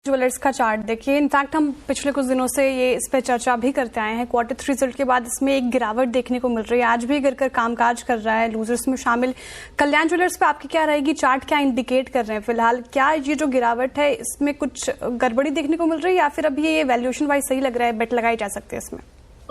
Jewellers का chart देखिए, in fact हम पिछले कुछ दिनों से ये इस पे चर्चा भी करते आए हैं। Q3 रिजल्ट के बाद इसमें एक गिरावट देखने को मिल रही है। आज भी गिरकर कामकाज कर रहा है। लूजर्स में शामिल कल्याण ज्वेलर्स पे आपकी क्या रहेगी? चार्ट क्या इंडिकेट कर रहे हैं फिलहाल? क्या ये जो गिरावट है इसमें कुछ गड़बड़ी देखने को मिल रही है या फिर अभी ये वैल्यूएशन वाइज सही लग रहा है, बेट लगाई जा सकती है इसमें?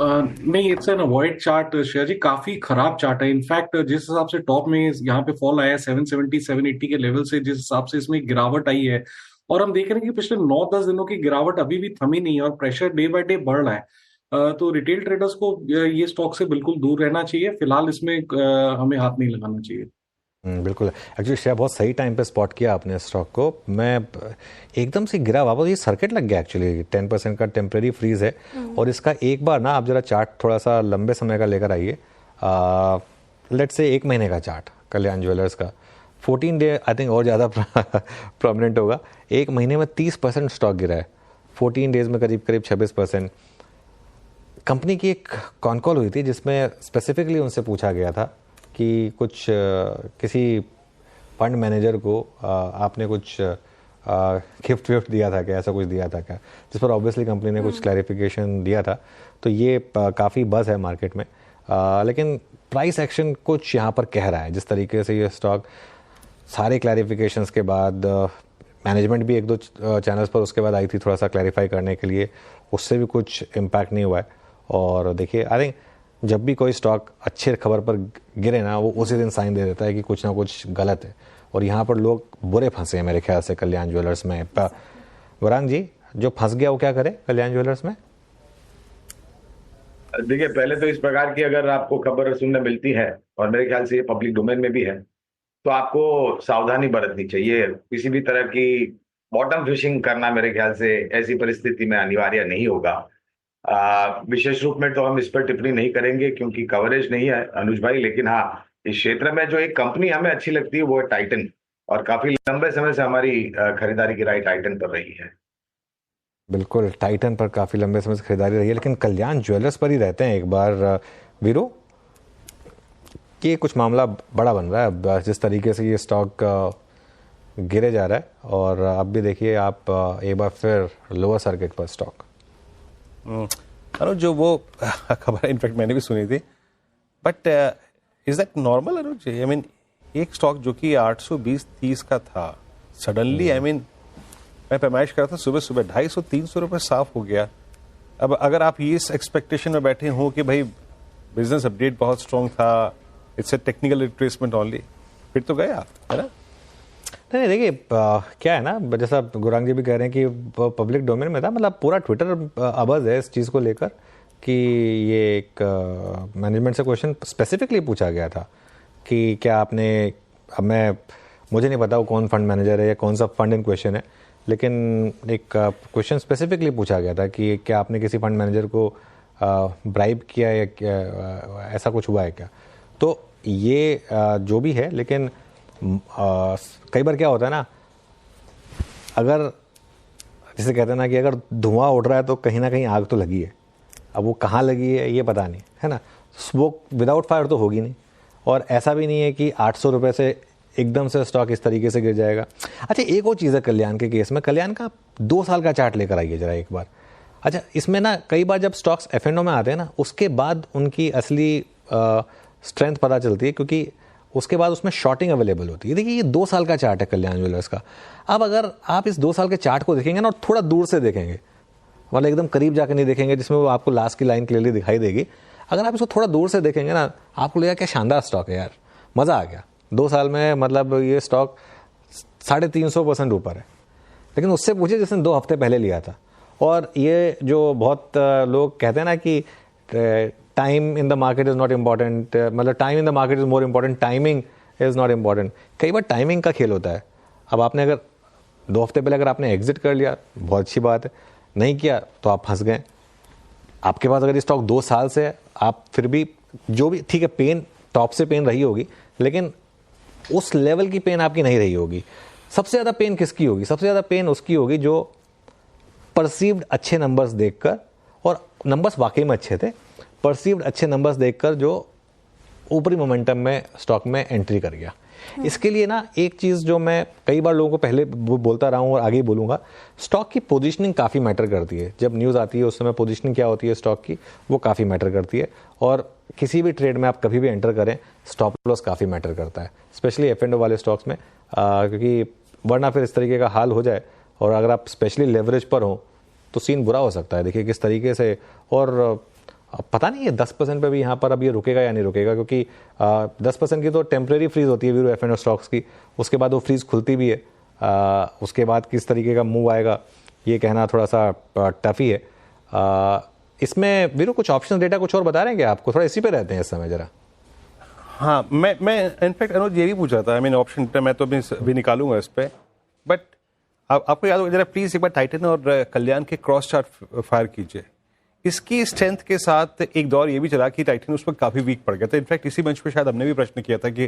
नहीं, it's an avoid chart Shreya ji. काफी खराब चार्ट है। इनफैक्ट जिस हिसाब से टॉप में यहाँ पे फॉल आया है 770 780 के लेवल से, जिस हिसाब से इसमें गिरावट आई है, और हम देख रहे हैं कि पिछले 9-10 दिनों की गिरावट अभी भी थमी नहीं है और प्रेशर डे बाय डे बढ़ रहा है। तो रिटेल ट्रेडर्स को ये स्टॉक से बिल्कुल दूर रहना चाहिए। फिलहाल इसमें हमें हाथ नहीं लगाना चाहिए। बिल्कुल। एक्चुअली श्रेया, बहुत सही टाइम पे स्पॉट किया आपने स्टॉक को। मैं एकदम से गिरा वापस, ये सर्किट लग गया एक्चुअली। 10% का टेम्प्रेरी फ्रीज है और इसका एक बार ना आप जरा चार्ट थोड़ा सा लंबे समय का लेकर आइए। लेट्स से 1 महीने का चार्ट कल्याण ज्वेलर्स का, 14 डे आई थिंक और ज़्यादा प्रोमिनेंट होगा। 1 महीने में 30% स्टॉक गिरा है, 14 डेज में करीब करीब 26%। कंपनी की एक कॉन कॉल हुई थी जिसमें स्पेसिफिकली उनसे पूछा गया था कि कुछ किसी फंड मैनेजर को आपने कुछ गिफ्ट विफ्ट दिया था क्या, ऐसा कुछ दिया था क्या, जिस पर ऑब्वियसली कंपनी ने कुछ क्लैरिफिकेशन दिया था। तो ये काफ़ी बज़ है मार्केट में। लेकिन प्राइस एक्शन कुछ यहाँ पर कह रहा है। जिस तरीके से ये स्टॉक सारे क्लैरिफिकेशंस के बाद, मैनेजमेंट भी 1-2 चैनल्स पर उसके बाद आई थी थोड़ा सा क्लैरिफाई करने के लिए, उससे भी कुछ इम्पैक्ट नहीं हुआ है। और देखिए, आई थिंक जब भी कोई स्टॉक अच्छे खबर पर गिरे ना, वो उसी दिन साइन दे देता है कि कुछ ना कुछ गलत है। और यहाँ पर लोग बुरे फंसे हैं मेरे ख्याल से कल्याण ज्वेलर्स में। वरांग जी, जो फंस गया वो क्या करे कल्याण ज्वेलर्स में? देखिए, पहले तो इस प्रकार की अगर आपको खबर सुनने मिलती है, और मेरे ख्याल से ये पब्लिक डोमेन में भी है, तो आपको सावधानी बरतनी चाहिए। किसी भी तरह की बॉटम फिशिंग करना मेरे ख्याल से ऐसी परिस्थिति में अनिवार्य नहीं होगा। विशेष रूप में तो हम इस पर टिप्पणी नहीं करेंगे क्योंकि कवरेज नहीं है अनुज भाई। लेकिन हाँ, इस क्षेत्र में जो एक कंपनी हमें अच्छी लगती है वो है टाइटन, और काफी लंबे समय से हमारी खरीदारी की राय टाइटन पर रही है। बिल्कुल, टाइटन पर काफ़ी लंबे समय से खरीदारी रही है, लेकिन कल्याण ज्वेलर्स पर ही रहते हैं एक बार। वीरो, कि कुछ मामला बड़ा बन रहा है जिस तरीके से ये स्टॉक गिरे जा रहा है। और अब भी देखिए आप, एक बार फिर लोअर सर्किट पर स्टॉक। अनुज, जो वो खबर इनफैक्ट मैंने भी सुनी थी, but is that normal Anuj? I mean, एक स्टॉक जो कि 820-30 का था, सडनली आई मीन मैं पैमाइश कर रहा था सुबह सुबह 250-300 रुपये साफ हो गया। अब अगर आप ये इस एक्सपेक्टेशन में बैठे हो कि भाई बिजनेस अपडेट बहुत स्ट्रॉन्ग था, it's a technical retracement only, फिर तो गया, है ना? नहीं, देखिए क्या है ना, जैसा गुरांग जी भी कह रहे हैं कि पब्लिक डोमेन में था, मतलब पूरा ट्विटर अबज़ है इस चीज़ को लेकर कि ये एक मैनेजमेंट से क्वेश्चन स्पेसिफिकली पूछा गया था कि क्या आपने, अब मुझे नहीं पता वो कौन फंड मैनेजर है या कौन सा फंड इन क्वेश्चन है, लेकिन एक क्वेश्चन स्पेसिफिकली पूछा गया था कि क्या आपने किसी फंड मैनेजर को ब्राइब किया या ऐसा कुछ हुआ है क्या। तो ये जो भी है, लेकिन कई बार क्या होता है ना, अगर जिसे कहते हैं ना कि अगर धुआं उड़ रहा है तो कहीं ना कहीं आग तो लगी है। अब वो कहाँ लगी है ये पता नहीं, है ना। स्मोक विदाउट फायर तो होगी नहीं, और ऐसा भी नहीं है कि 800 रुपये से एकदम से स्टॉक इस तरीके से गिर जाएगा। अच्छा, एक और चीज़ है कल्याण के केस में। कल्याण का 2 साल का चार्ट लेकर आइए जरा एक बार। अच्छा, इसमें ना कई बार जब स्टॉक्स F&O में आते हैं ना, उसके बाद उनकी असली स्ट्रेंथ पता चलती है, क्योंकि उसके बाद उसमें शॉर्टिंग अवेलेबल होती है। देखिए, ये 2 साल का चार्ट है कल्याण ज्वेलर्स का। अब अगर आप इस 2 साल के चार्ट को देखेंगे ना, और थोड़ा दूर से देखेंगे, मतलब एकदम करीब जाकर नहीं देखेंगे जिसमें वो आपको लास्ट की लाइन क्लियरली दिखाई देगी, अगर आप इसको थोड़ा दूर से देखेंगे ना, आपको लगेगा क्या शानदार स्टॉक है यार, मज़ा आ गया। 2 साल में मतलब ये स्टॉक 350% ऊपर है। लेकिन उससे पूछिए जिसने 2 हफ्ते पहले लिया था। और ये जो बहुत लोग कहते हैं ना कि time in the market is not important, मतलब time in the market is more important, timing is not important. कई बार टाइमिंग का खेल होता है। अब आपने अगर 2 हफ्ते पहले अगर आपने एग्जिट कर लिया, बहुत अच्छी बात है, नहीं किया तो आप फंस गए। आपके पास अगर ये स्टॉक 2 साल से है, आप फिर भी जो भी, ठीक है, पेन टॉप से पेन रही होगी, लेकिन उस लेवल की पेन आपकी नहीं रही होगी। सबसे ज़्यादा पेन किसकी होगी? सबसे ज़्यादा पेन उसकी होगी जो परसीव्ड अच्छे नंबर्स देखकर, और नंबर्स वाकई में अच्छे थे, परसीव्ड अच्छे नंबर्स देखकर जो ऊपरी मोमेंटम में स्टॉक में एंट्री कर गया। इसके लिए ना एक चीज़ जो मैं कई बार लोगों को पहले बोलता रहा हूँ और आगे ही बोलूँगा, स्टॉक की पोजीशनिंग काफ़ी मैटर करती है। जब न्यूज़ आती है उस समय पोजीशनिंग क्या होती है स्टॉक की, वो काफ़ी मैटर करती है। और किसी भी ट्रेड में आप कभी भी एंटर करें, स्टॉप लॉस काफ़ी मैटर करता है, स्पेशली F&O वाले स्टॉक्स में, क्योंकि वरना फिर इस तरीके का हाल हो जाए और अगर आप स्पेशली लेवरेज पर हो तो सीन बुरा हो सकता है। देखिए किस तरीके से, और पता नहीं है 10% पे भी यहाँ पर अब ये रुकेगा या नहीं रुकेगा, क्योंकि 10% की तो टेम्प्रेरी फ्रीज होती है वीरो F&O स्टॉक्स की, उसके बाद वो फ्रीज खुलती भी है। उसके बाद किस तरीके का मूव आएगा ये कहना थोड़ा सा टफ ही है। इसमें वीरो कुछ ऑप्शन डेटा कुछ और बता रहे हैं क्या आपको? थोड़ा इसी पे रहते हैं इस समय जरा। हाँ, मैं इनफैक्ट अनुज ये भी पूछ रहा था, आई मीन ऑप्शन डेटा मैं तो अभी निकालूंगा इस पे, बट आपको याद होगा जरा प्लीज एक बार टाइटन और कल्याण के क्रॉस चार्ट फायर कीजिए। इसकी स्ट्रेंथ के साथ एक दौर ये भी चला कि टाइटन उस पर काफी वीक पड़ गया था। इनफैक्ट इसी मंच पे शायद हमने भी प्रश्न किया था कि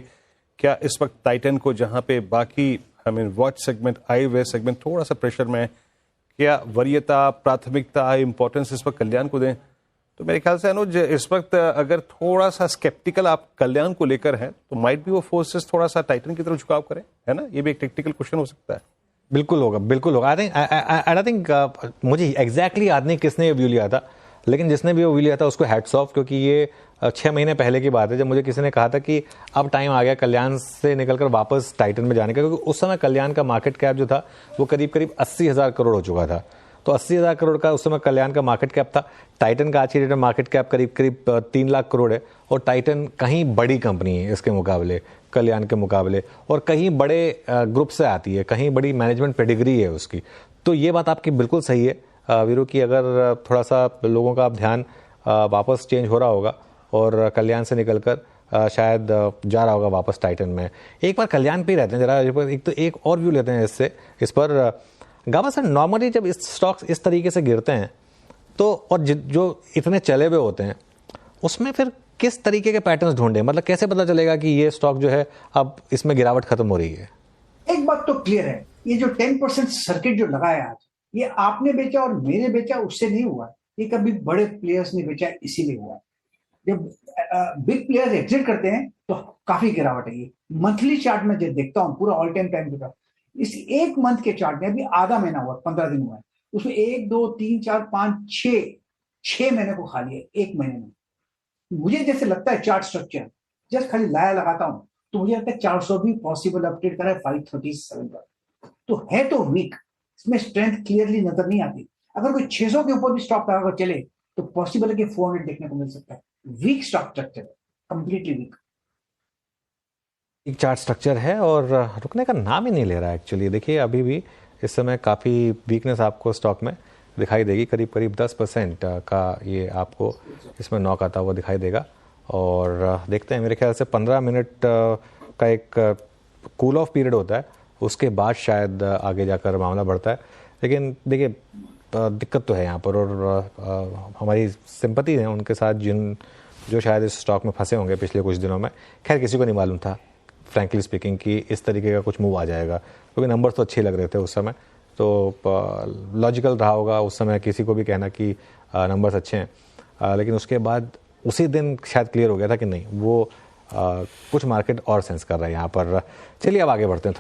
क्या इस वक्त टाइटन को, जहां पे बाकी I mean watch segment, eyewear segment थोड़ा सा प्रेशर में, क्या वरीयता, प्राथमिकता, इंपॉर्टेंस इस वक्त कल्याण को दें? तो मेरे ख्याल से अनुज इस वक्त अगर थोड़ा सा स्केप्टिकल आप कल्याण को लेकर हैं तो माइट भी वो फोर्सेस थोड़ा सा टाइटन की तरफ झुकाव करें, है ना? ये भी एक टेक्निकल क्वेश्चन हो सकता है। बिल्कुल होगा, बिल्कुल होगा। आई थिंक मुझे एग्जैक्टली याद नहीं किसने ये व्यू लिया था, लेकिन जिसने भी वो व्यू लिया था उसको हैट्स ऑफ, क्योंकि ये 6 महीने पहले की बात है जब मुझे किसी ने कहा था कि अब टाइम आ गया कल्याण से निकलकर वापस टाइटन में जाने का, क्योंकि उस समय कल्याण का मार्केट कैप जो था वो करीब करीब 80,000 करोड़ हो चुका था। तो 80,000 करोड़ का उस समय कल्याण का मार्केट कैप था। टाइटन का आज की डेट में मार्केट कैप करीब करीब 3 लाख करोड़ है, और टाइटन कहीं बड़ी कंपनी है इसके मुकाबले, कल्याण के मुकाबले, और कहीं बड़े ग्रुप से आती है, कहीं बड़ी मैनेजमेंट पेडिग्री है उसकी। तो ये बात आपकी बिल्कुल सही है वीरू की, अगर थोड़ा सा लोगों का ध्यान वापस चेंज हो रहा होगा और कल्याण से निकलकर शायद जा रहा होगा वापस टाइटन में। एक बार कल्याण पे ही रहते हैं जरा, एक और व्यू लेते हैं इस पर। गाबा सर, नॉर्मली जब इस स्टॉक्स इस तरीके से गिरते हैं तो, और जो इतने चले हुए होते हैं, उसमें फिर किस तरीके के पैटर्न्स ढूंढे? मतलब कैसे पता चलेगा कि ये स्टॉक जो है अब इसमें गिरावट खत्म हो रही है? एक बात तो क्लियर है, ये जो 10% सर्किट जो लगा है आज, ये आपने बेचा और मेरे बेचा उससे नहीं हुआ, ये कभी बड़े प्लेयर्स ने बेचा इसीलिए हुआ। जब बिग प्लेयर्स एग्जिट करते हैं तो काफी गिरावट है। ये मंथली चार्ट में जब देखता हूँ पूरा ऑल टाइम टाइम का, इस एक मंथ के चार्ट में अभी आधा महीना हुआ, 15 दिन हुआ है, उसमें 1 2 3 4 5 6 महीने को खा लिया एक महीने में। मुझे जैसे लगता है चार्ट स्ट्रक्चर जस्ट खाली लाया लगाता हूं तो मुझे लगता है 400 भी पॉसिबल अपडेट करा है 537 पर, तो है तो वीक, इसमें स्ट्रेंथ क्लियरली नजर नहीं आती। अगर कोई 600 के ऊपर भी स्टॉक लगाकर चले तो पॉसिबल है कि 400 देखने को मिल सकता है। Weak stock structure, completely weak एक चार्ट स्ट्रक्चर है और रुकने का नाम ही नहीं ले रहा है एक्चुअली। देखिए अभी भी इस समय काफ़ी वीकनेस आपको स्टॉक में दिखाई देगी, करीब करीब 10% का ये आपको इसमें नॉक आता हुआ दिखाई देगा। और देखते हैं, मेरे ख्याल से 15 मिनट का एक कूल ऑफ पीरियड होता है, उसके बाद शायद आगे जाकर मामला बढ़ता है। लेकिन देखिए दिक्कत तो है यहाँ पर, और हमारी सिंपैथी है उनके साथ जो शायद इस स्टॉक में फंसे होंगे पिछले कुछ दिनों में। खैर किसी को नहीं मालूम था फ्रैंकली स्पीकिंग कि इस तरीके का कुछ मूव आ जाएगा, क्योंकि नंबर्स तो अच्छे लग रहे थे उस समय, तो लॉजिकल रहा होगा उस समय किसी को भी कहना कि नंबर्स अच्छे हैं। लेकिन उसके बाद उसी दिन शायद क्लियर हो गया था कि नहीं, वो कुछ मार्केट और सेंस कर रहा है यहाँ पर। चलिए अब आगे बढ़ते हैं।